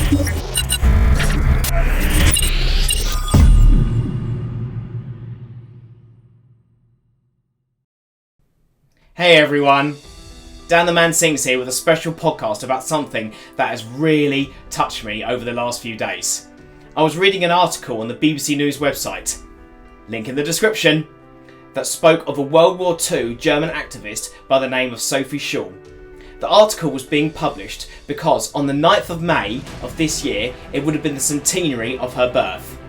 Hey everyone, Dan the Man Sings here with a special podcast about something that has really touched me over the last few days. I was reading an article on the BBC News website, link in the description, that spoke of a World War II German activist by the name of Sophie Scholl. The article was being published because on the 9th of May of this year it would have been the centenary of her birth.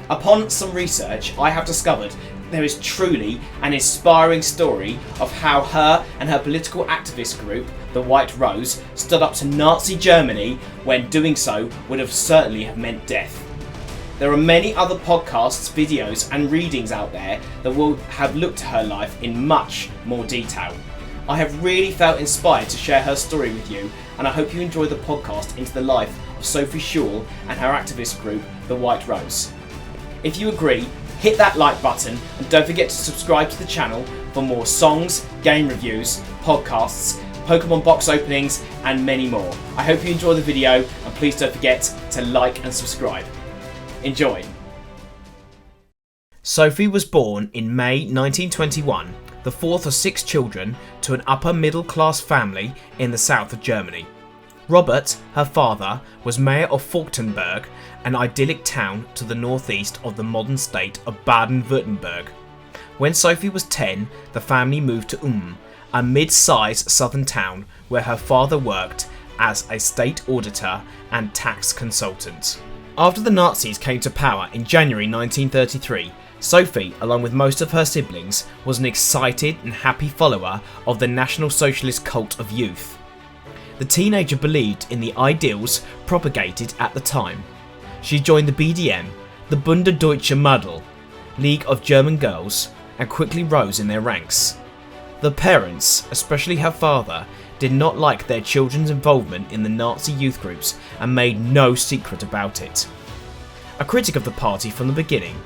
Upon some research, I have discovered there is truly an inspiring story of how her and her political activist group, the White Rose, stood up to Nazi Germany when doing so would have certainly have meant death. There are many other podcasts, videos and readings out there that will have looked at her life in much more detail. I have really felt inspired to share her story with you, and I hope you enjoy the podcast into the life of Sophie Scholl and her activist group, the White Rose. If you agree, hit that like button and don't forget to subscribe to the channel for more songs, game reviews, podcasts, Pokemon box openings and many more. I hope you enjoy the video and please don't forget to like and subscribe. Enjoy! Sophie was born in May 1921, the fourth of 6 children to an upper middle class family in the south of Germany. Robert, her father, was mayor of Falkenberg, an idyllic town to the northeast of the modern state of Baden-Württemberg. When Sophie was 10, the family moved to a mid-sized southern town where her father worked as a state auditor and tax consultant. After the Nazis came to power in January 1933, Sophie, along with most of her siblings, was an excited and happy follower of the National Socialist cult of youth. The teenager believed in the ideals propagated at the time. She joined the BDM, the Bunde Deutsche Mädel, League of German Girls, and quickly rose in their ranks. The parents, especially her father, did not like their children's involvement in the Nazi youth groups and made no secret about it. A critic of the party from the beginning,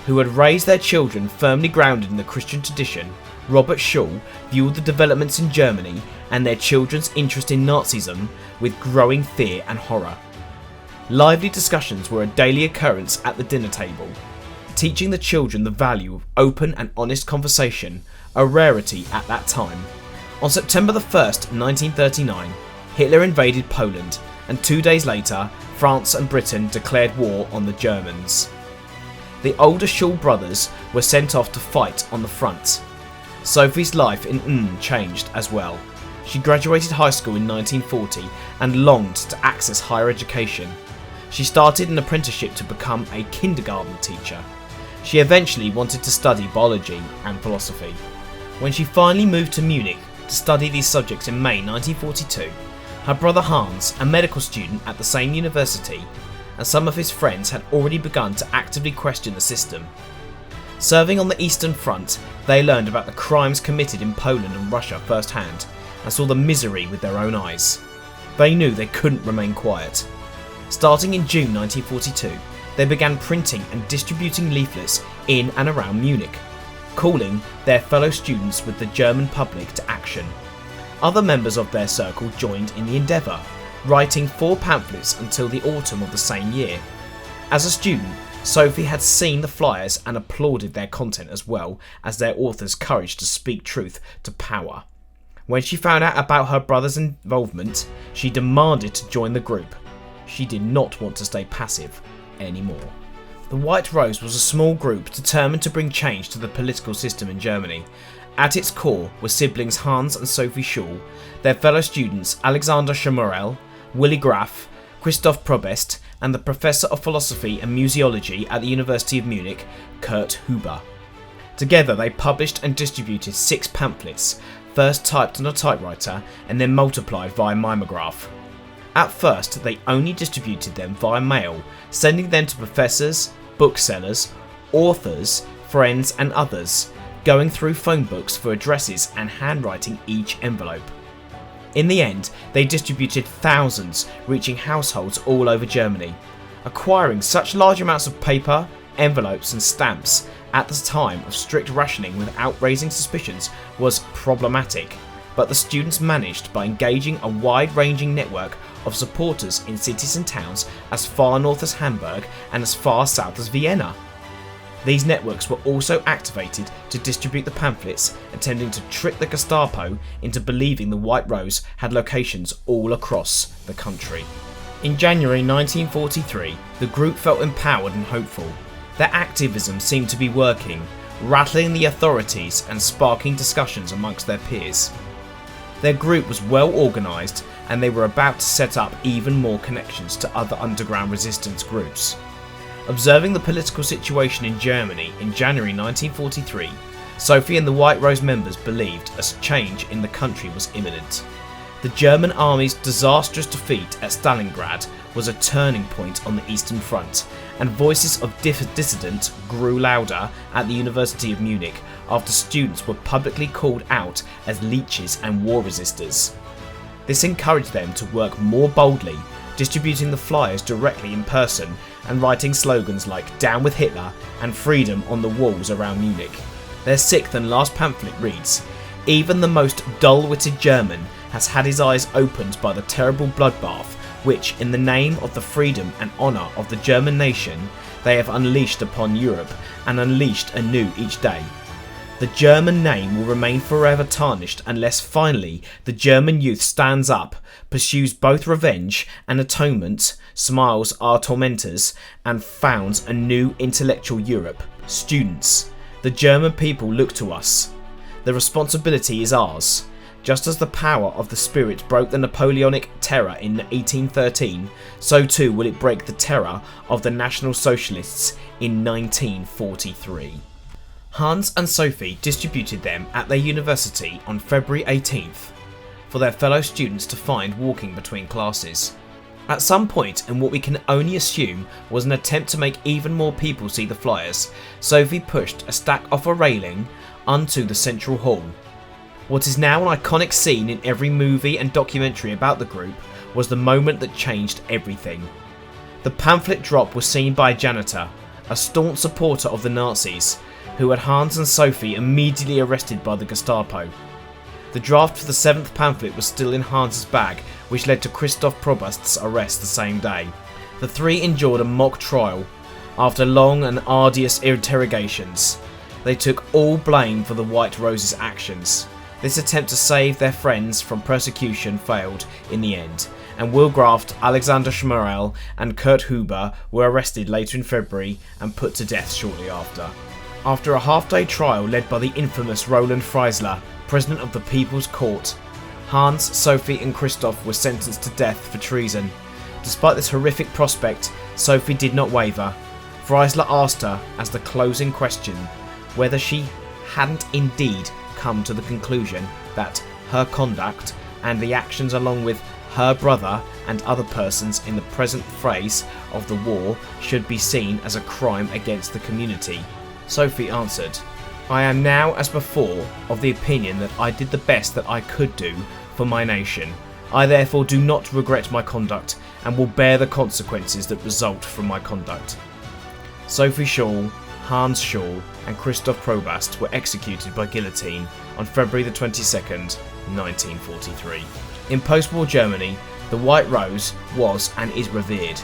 who had raised their children firmly grounded in the Christian tradition, Robert Scholl viewed the developments in Germany and their children's interest in Nazism with growing fear and horror. Lively discussions were a daily occurrence at the dinner table, teaching the children the value of open and honest conversation, a rarity at that time. On September 1st, 1939, Hitler invaded Poland, and 2 days later, France and Britain declared war on the Germans. The older Scholl brothers were sent off to fight on the front. Sophie's life in changed as well. She graduated high school in 1940 and longed to access higher education. She started an apprenticeship to become a kindergarten teacher. She eventually wanted to study biology and philosophy. When she finally moved to Munich to study these subjects in May 1942, her brother Hans, a medical student at the same university, and some of his friends had already begun to actively question the system. Serving on the Eastern Front, they learned about the crimes committed in Poland and Russia firsthand, and saw the misery with their own eyes. They knew they couldn't remain quiet. Starting in June 1942, they began printing and distributing leaflets in and around Munich, calling their fellow students with the German public to action. Other members of their circle joined in the endeavour, writing 4 pamphlets until the autumn of the same year. As a student, Sophie had seen the flyers and applauded their content as well as their authors' courage to speak truth to power. When she found out about her brother's involvement, she demanded to join the group. She did not want to stay passive anymore. The White Rose was a small group determined to bring change to the political system in Germany. At its core were siblings Hans and Sophie Scholl, their fellow students Alexander Schmorell, Willi Graf, Christoph Probst, and the Professor of Philosophy and Museology at the University of Munich, Kurt Huber. Together they published and distributed 6 pamphlets, first typed on a typewriter and then multiplied via mimeograph. At first they only distributed them via mail, sending them to professors, booksellers, authors, friends and others, going through phone books for addresses and handwriting each envelope. In the end, they distributed thousands, reaching households all over Germany. Acquiring such large amounts of paper, envelopes and stamps at the time of strict rationing without raising suspicions was problematic, but the students managed by engaging a wide-ranging network of supporters in cities and towns as far north as Hamburg and as far south as Vienna. These networks were also activated to distribute the pamphlets, attempting to trick the Gestapo into believing the White Rose had locations all across the country. In January 1943, the group felt empowered and hopeful. Their activism seemed to be working, rattling the authorities and sparking discussions amongst their peers. Their group was well organised, and they were about to set up even more connections to other underground resistance groups. Observing the political situation in Germany in January 1943, Sophie and the White Rose members believed a change in the country was imminent. The German army's disastrous defeat at Stalingrad was a turning point on the Eastern Front, and voices of dissident grew louder at the University of Munich after students were publicly called out as leeches and war resistors. This encouraged them to work more boldly, distributing the flyers directly in person and writing slogans like "Down with Hitler" and "Freedom" on the walls around Munich. Their sixth and last pamphlet reads, "Even the most dull-witted German has had his eyes opened by the terrible bloodbath which, in the name of the freedom and honour of the German nation, they have unleashed upon Europe, and unleashed anew each day. The German name will remain forever tarnished unless finally the German youth stands up, pursues both revenge and atonement, smiles our tormentors, and founds a new intellectual Europe. Students, the German people look to us. The responsibility is ours. Just as the power of the spirit broke the Napoleonic terror in 1813, so too will it break the terror of the National Socialists in 1943. Hans and Sophie distributed them at their university on February 18th for their fellow students to find walking between classes. At some point, in what we can only assume was an attempt to make even more people see the flyers, Sophie pushed a stack off a railing onto the central hall. What is now an iconic scene in every movie and documentary about the group was the moment that changed everything. The pamphlet drop was seen by a janitor, a staunch supporter of the Nazis, who had Hans and Sophie immediately arrested by the Gestapo. The draft for the seventh pamphlet was still in Hans's bag, which led to Christoph Probst's arrest the same day. The three endured a mock trial. After long and arduous interrogations, they took all blame for the White Rose's actions. This attempt to save their friends from persecution failed in the end, and Willi Graf, Alexander Schmorell and Kurt Huber were arrested later in February and put to death shortly after. After a half-day trial led by the infamous Roland Freisler, President of the People's Court, Hans, Sophie and Christoph were sentenced to death for treason. Despite this horrific prospect, Sophie did not waver. Freisler asked her, as the closing question, whether she hadn't indeed come to the conclusion that her conduct and the actions along with her brother and other persons in the present phase of the war should be seen as a crime against the community. Sophie answered, "I am now as before of the opinion that I did the best that I could do for my nation. I therefore do not regret my conduct and will bear the consequences that result from my conduct." Sophie Scholl, Hans Scholl and Christoph Probst were executed by guillotine on February the 22nd, 1943. In post-war Germany, the White Rose was and is revered.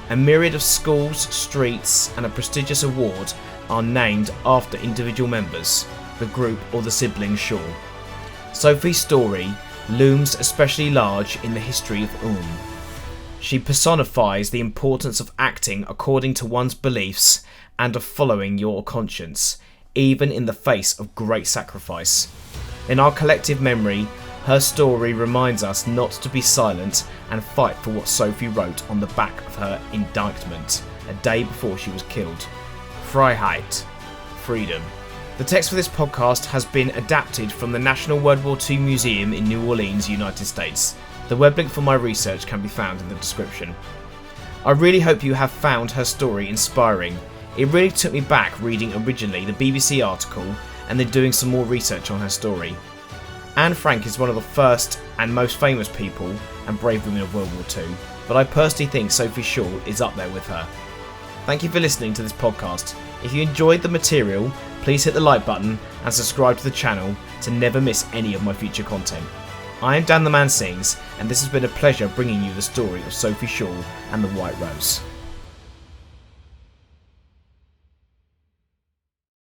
A myriad of schools, streets and a prestigious award are named after individual members, the group or the siblings Scholl. Sophie's story looms especially large in the history of Ulm. She personifies the importance of acting according to one's beliefs and of following your conscience, even in the face of great sacrifice. In our collective memory, her story reminds us not to be silent and fight for what Sophie wrote on the back of her indictment a day before she was killed. Freiheit, freedom. The text for this podcast has been adapted from the National World War II Museum in New Orleans, United States. The web link for my research can be found in the description. I really hope you have found her story inspiring. It really took me back reading originally the BBC article and then doing some more research on her story. Anne Frank is one of the first and most famous people and brave women of World War II, but I personally think Sophie Scholl is up there with her. Thank you for listening to this podcast. If you enjoyed the material, please hit the like button and subscribe to the channel to never miss any of my future content. I am Dan the Man Sings, and this has been a pleasure bringing you the story of Sophie Scholl and the White Rose.